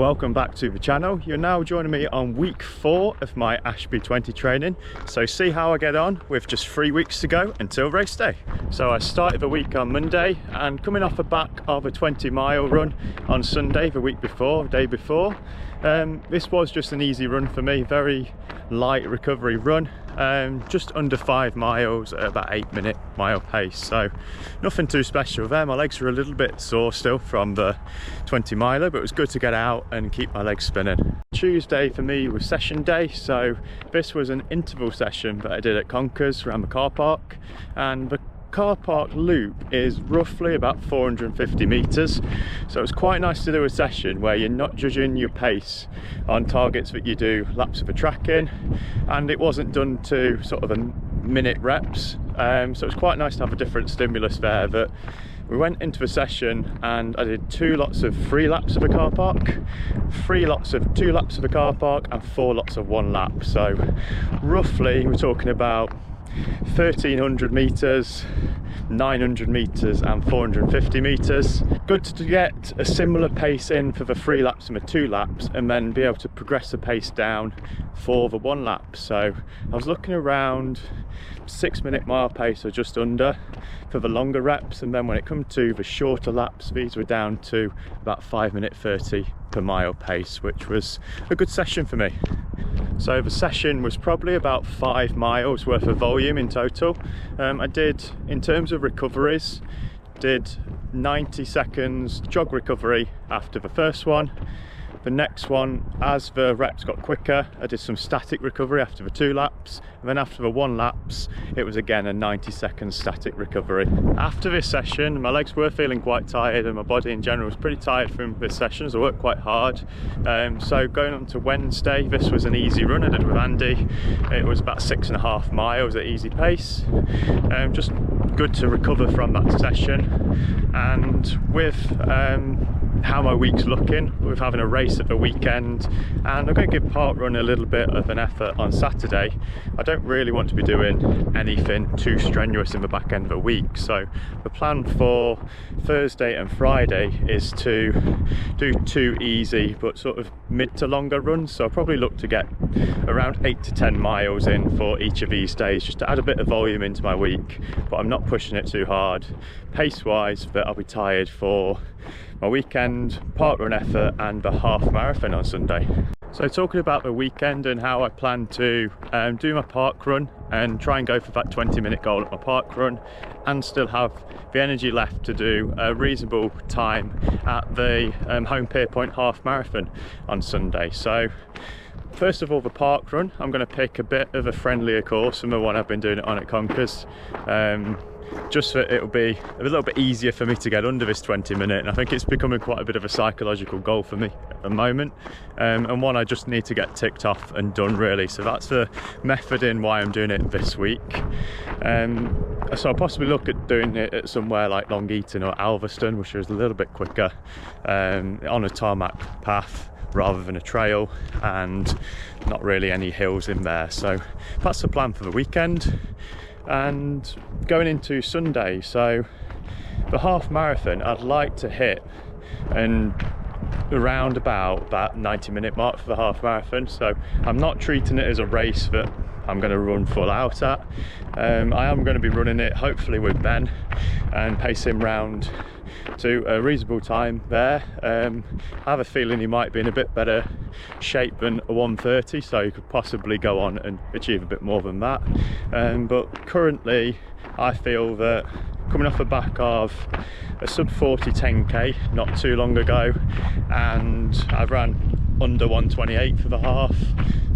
Welcome back to the channel. You're now joining me on week 4 of my Ashby 20 training. So see how I get on with just 3 weeks to go until race day. So I started the week on Monday and coming off the back of a 20-mile run on Sunday the week before, day before. This was just an easy run for me, very light recovery run, just under 5 miles at about 8-minute mile pace, so nothing too special there. My legs were a little bit sore still from the 20 miler, but it was good to get out and keep my legs spinning. Tuesday for me was session day, so this was an interval session that I did at Conkers around the car park, and the car park loop is roughly about 450 meters, so it's quite nice to do a session where you're not judging your pace on targets that you do laps of the track in, and it wasn't done to sort of a minute reps, so it's quite nice to have a different stimulus there. That we went into the session and I did 2 lots of 3 laps of the car park, 3 lots of 2 laps of the car park, and 4 lots of 1 lap. So roughly we're talking about 1300 meters, 900 meters and 450 meters. Good to get a similar pace in for the 3 laps and the 2 laps, and then be able to progress the pace down for the 1 lap. So I was looking around 6-minute mile pace or just under for the longer reps, and then when it comes to the shorter laps, these were down to about 5-minute 30 per mile pace, which was a good session for me. So the session was probably about 5 miles worth of volume in total. I did, in terms of recoveries, did 90 seconds jog recovery after the first one. The next one, as the reps got quicker, I did some static recovery after the 2 laps, and then after the 1 laps it was again a 90-second static recovery. After this session my legs were feeling quite tired, and my body in general was pretty tired from this session, so I worked quite hard. So going on to Wednesday, this was an easy run I did with Andy. It was about 6.5 miles at easy pace, just good to recover from that session. And with how my week's looking, with having a race at the weekend, and I'm going to give parkrun a little bit of an effort on Saturday. I don't really want to be doing anything too strenuous in the back end of the week, so the plan for Thursday and Friday is to do 2 easy but sort of mid to longer runs. So I'll probably look to get around 8 to 10 miles in for each of these days, just to add a bit of volume into my week, but I'm not pushing it too hard pace wise, that I'll be tired for my weekend parkrun effort and the half marathon on Sunday. So talking about the weekend and how I plan to do my parkrun and try and go for that 20-minute goal at my parkrun, and still have the energy left to do a reasonable time at the Holme Pierrepont half marathon on Sunday. So first of all, the parkrun, I'm going to pick a bit of a friendlier course than the one I've been doing it on at Conkers. Just that it'll be a little bit easier for me to get under this 20-minute, and I think it's becoming quite a bit of a psychological goal for me at the moment, and one I just need to get ticked off and done really. So that's the method in why I'm doing it this week. So I'll possibly look at doing it at somewhere like Long Eaton or Alveston, which is a little bit quicker, on a tarmac path rather than a trail, and not really any hills in there. So that's the plan for the weekend. And going into Sunday, so the half marathon I'd like to hit and around about that 90-minute mark for the half marathon. So I'm not treating it as a race that I'm going to run full out at. I am going to be running it hopefully with Ben and pace him round to a reasonable time there. I have a feeling he might be in a bit better shape than a 1:30, so you could possibly go on and achieve a bit more than that. But currently I feel that coming off the back of a sub 40 10k not too long ago, and I ran under 128 for the half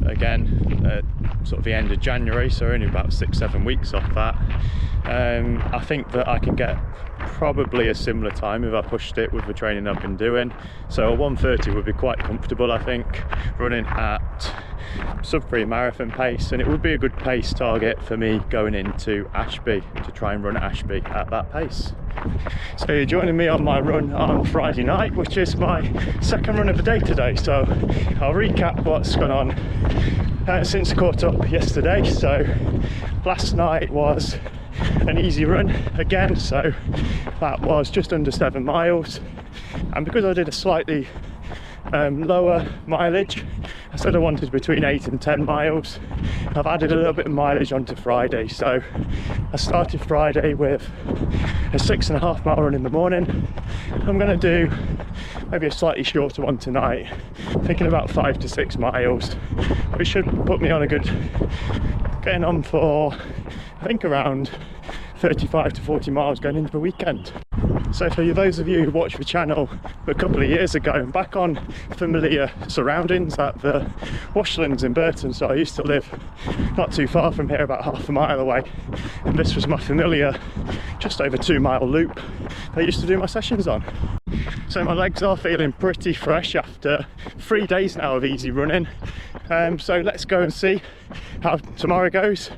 again at sort of the end of January, so only about 6-7 weeks off that. I think that I can get probably a similar time if I pushed it with the training I've been doing. So a 1:30 would be quite comfortable, I think, running at sub 3 marathon pace, and it would be a good pace target for me going into Ashby, to try and run Ashby at that pace. So you're joining me on my run on Friday night, which is my second run of the day today. So I'll recap what's gone on since I caught up yesterday. So last night was an easy run again, so that was just under 7 miles, and because I did a slightly lower mileage. I said I wanted between 8 and 10 miles. I've added a little bit of mileage onto Friday, so I started Friday with a 6.5 mile run in the morning. I'm going to do maybe a slightly shorter one tonight, thinking about 5 to 6 miles, which should put me on a good, getting on for I think around 35 to 40 miles going into the weekend. So for those of you who watched the channel a couple of years ago, I'm back on familiar surroundings at the Washlands in Burton. So I used to live not too far from here, about half a mile away, and this was my familiar just over 2 mile loop I used to do my sessions on. So my legs are feeling pretty fresh after 3 days now of easy running. So let's go and see how tomorrow goes.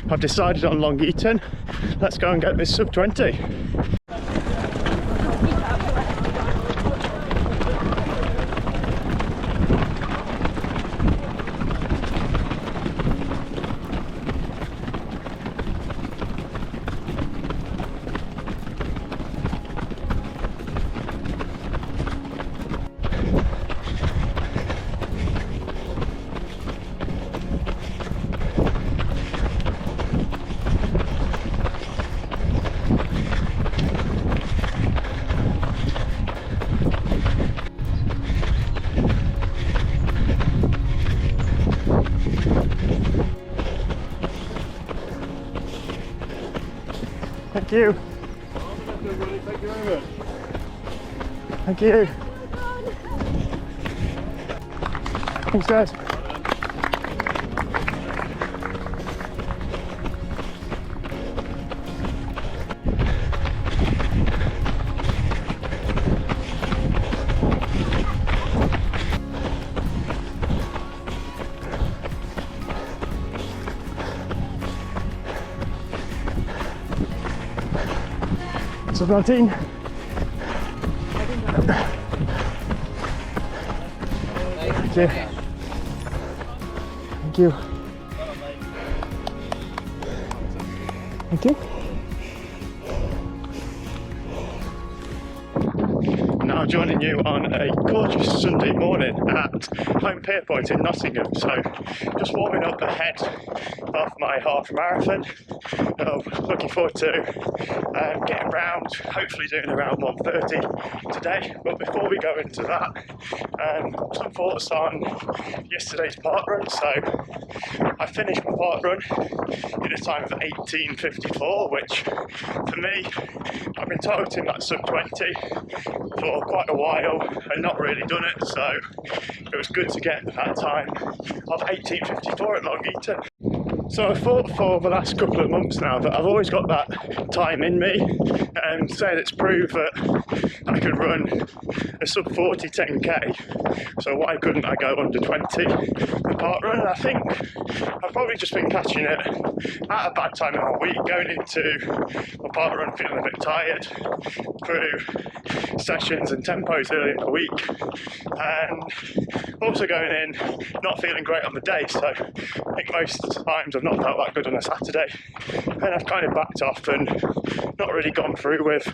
I've decided on Long Eaton. Let's go and get this sub 20. Thank you. Thank you very much. Thank you. Thanks, guys. Sub 19. Thank you. Thank you. Thank you. Now joining you on a gorgeous Sunday morning at Holme Pierrepont in Nottingham. So just warming up ahead of my half marathon. Looking forward to getting round, hopefully doing around 1:30 today. But before we go into that, some thoughts on yesterday's parkrun. So I finished my parkrun in a time of 18:54, which for me, I've been targeting that sub 20 for quite a while and not really done it, so it was good to get that time of 18:54 at Long Eaton. So I thought for the last couple of months now that I've always got that time in me, and said it's proved that I could run a sub 40 10k, so why couldn't I go under 20 the parkrun? And I think I've probably just been catching it at a bad time in my week, going into my parkrun feeling a bit tired through sessions and tempos early in the week, and also going in not feeling great on the day. So I think most times I've not felt that good on a Saturday, and I've kind of backed off and not really gone through with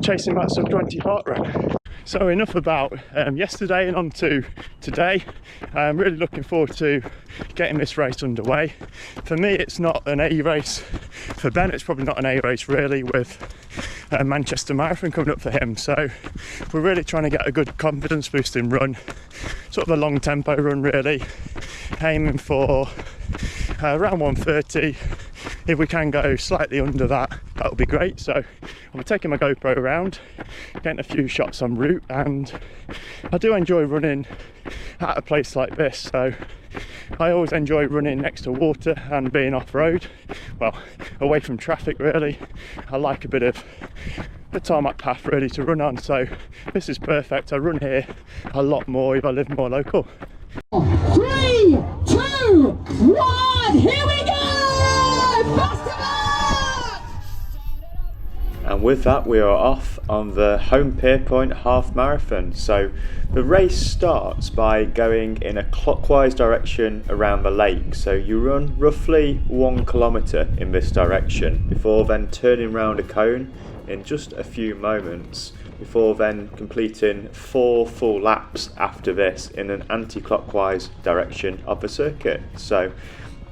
chasing that sub 20 parkrun. So enough about yesterday and on to today. I'm really looking forward to getting this race underway. For me, it's not an A race. For Ben, it's probably not an A race really, with Manchester Marathon coming up for him. So we're really trying to get a good confidence boosting run, sort of a long tempo run really, aiming for around 1:30. If we can go slightly under that, that would be great. So I'm taking my GoPro around, getting a few shots en route, and I do enjoy running at a place like this. So I always enjoy running next to water and being off-road, well, away from traffic really. I like a bit of the tarmac path really to run on, so this is perfect. I run here a lot more if I live more local. 3, 2, 1, here we go! And with that, we are off on the Holme Pierrepont half marathon. So the race starts by going in a clockwise direction around the lake. So you run roughly 1 kilometre in this direction before then turning round a cone in just a few moments before then completing 4 full laps after this in an anti-clockwise direction of the circuit. So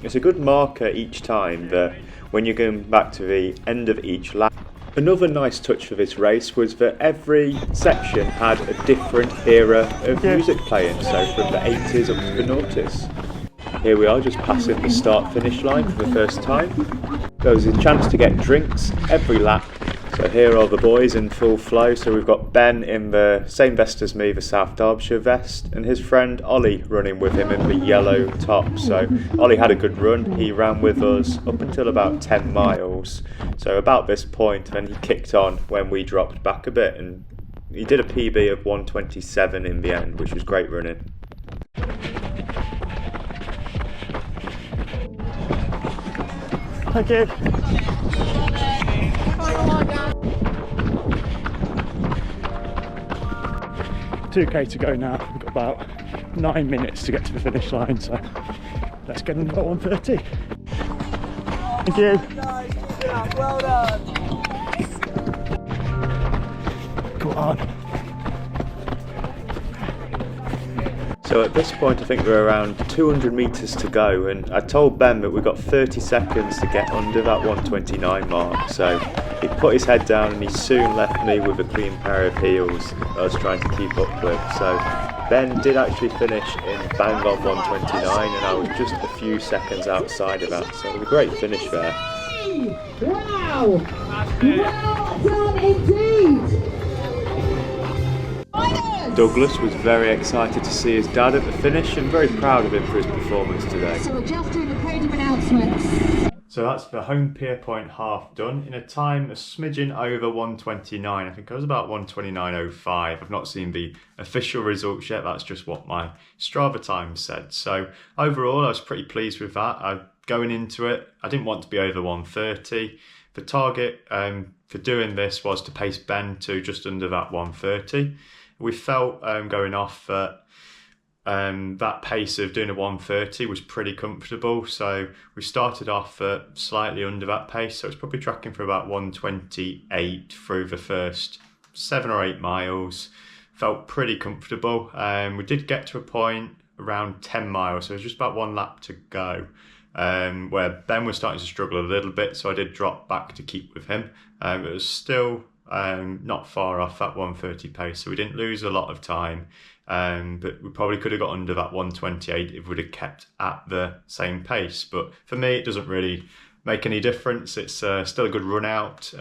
it's a good marker each time that when you're going back to the end of each lap. Another nice touch for this race was that every section had a different era of music playing, so from the 80s up to the noughties. Here we are, just passing the start-finish line for the first time. There was a chance to get drinks every lap. So here are the boys in full flow. So we've got Ben in the same vest as me, the South Derbyshire vest, and his friend Ollie running with him in the yellow top. So Ollie had a good run. He ran with us up until about 10 miles. So about this point, then he kicked on when we dropped back a bit, and he did a PB of 1:27 in the end, which was great running. Thank you. 2k to go now. We've got about 9 minutes to get to the finish line, so let's get in about 1:30. Thank you. Well done. Go on. So at this point I think we're around 200 metres to go, and I told Ben that we've got 30 seconds to get under that 1:29 mark, so he put his head down and he soon left me with a clean pair of heels that I was trying to keep up with. So Ben did actually finish in bang on 1:29 and I was just a few seconds outside of that, so it was a great finish there. Wow! Well done indeed! Douglas was very excited to see his dad at the finish and very proud of him for his performance today. So we're just doing the podium announcements. So that's the Holme Pierrepont half done in a time a smidgen over 1:29. I think I was about 1:29.05. I've not seen the official results yet, that's just what my Strava time said. So overall I was pretty pleased with that. Going into it, I didn't want to be over 1:30. The target for doing this was to pace Ben to just under that 1:30. We felt going off that that pace of doing a 1:30 was pretty comfortable, so we started off at slightly under that pace, so it's probably tracking for about 1:28 through the first 7 or 8 miles. Felt pretty comfortable. We did get to a point around 10 miles, so it was just about 1 lap to go, where Ben was starting to struggle a little bit, so I did drop back to keep with him. It was still not far off that 1:30 pace, so we didn't lose a lot of time, but we probably could have got under that 1:28 if we'd have kept at the same pace. But for me it doesn't really make any difference. It's still a good run out.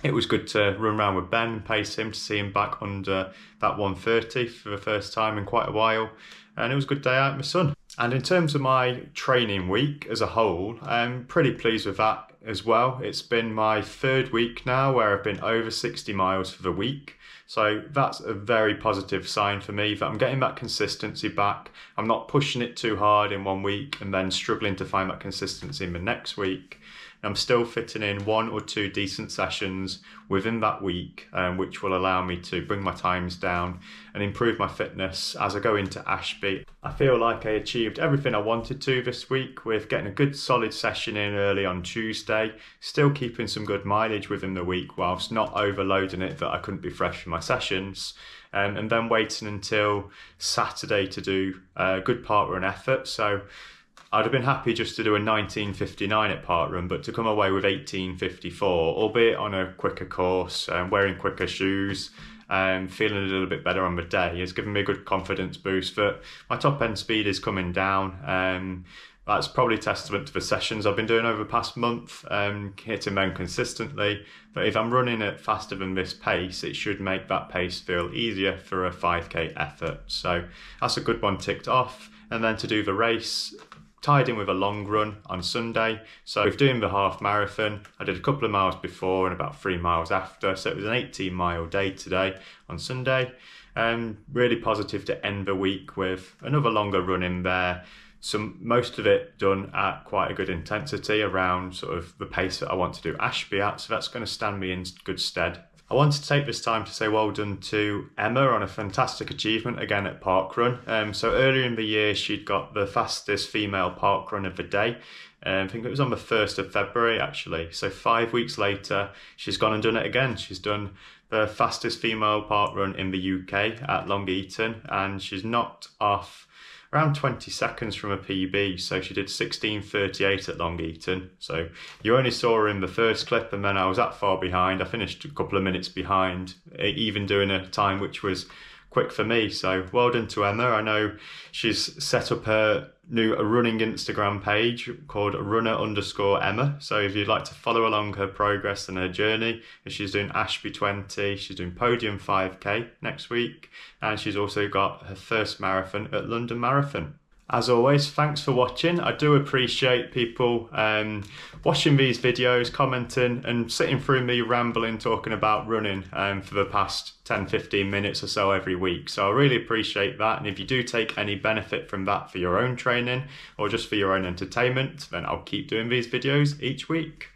It was good to run around with Ben and pace him to see him back under that 1:30 for the first time in quite a while, and it was a good day out with my son. And in terms of my training week as a whole, I'm pretty pleased with that as well. It's been my 3rd week now where I've been over 60 miles for the week. So that's a very positive sign for me that I'm getting that consistency back. I'm not pushing it too hard in 1 week and then struggling to find that consistency in the next week. I'm still fitting in 1 or 2 decent sessions within that week, which will allow me to bring my times down and improve my fitness as I go into Ashby. I feel like I achieved everything I wanted to this week with getting a good solid session in early on Tuesday, still keeping some good mileage within the week whilst not overloading it that I couldn't be fresh for my sessions, and then waiting until Saturday to do a good parkrun effort. So I'd have been happy just to do a 19:59 at parkrun, but to come away with 18:54, albeit on a quicker course, wearing quicker shoes, feeling a little bit better on the day, has given me a good confidence boost that my top end speed is coming down. That's probably testament to the sessions I've been doing over the past month, hitting them consistently. But if I'm running at faster than this pace, it should make that pace feel easier for a 5k effort. So that's a good one ticked off. And then to do the race, tied in with a long run on Sunday. So with doing the half marathon, I did a couple of miles before and about 3 miles after. So it was an 18-mile day today on Sunday. Really positive to end the week with another longer run in there. Most of it done at quite a good intensity around sort of the pace that I want to do Ashby at. So that's going to stand me in good stead. I wanted to take this time to say well done to Emma on a fantastic achievement again at parkrun. So earlier in the year she'd got the fastest female parkrun of the day, I think it was on the 1st of February actually. So 5 weeks later, she's gone and done it again. She's done the fastest female park run in the UK at Long Eaton, and she's knocked off around 20 seconds from a PB. So she did 16:38 at Long Eaton. So you only saw her in the first clip, and then I was that far behind. I finished a couple of minutes behind, even doing a time which was quick for me. So well done to Emma. I know she's set up her new running Instagram page called runner_Emma. So if you'd like to follow along her progress and her journey, she's doing Ashby 20, she's doing Podium 5k next week, and she's also got her first marathon at London Marathon. As always, thanks for watching. I do appreciate people watching these videos, commenting and sitting through me rambling, talking about running for the past 10-15 minutes or so every week. So I really appreciate that. And if you do take any benefit from that for your own training or just for your own entertainment, then I'll keep doing these videos each week.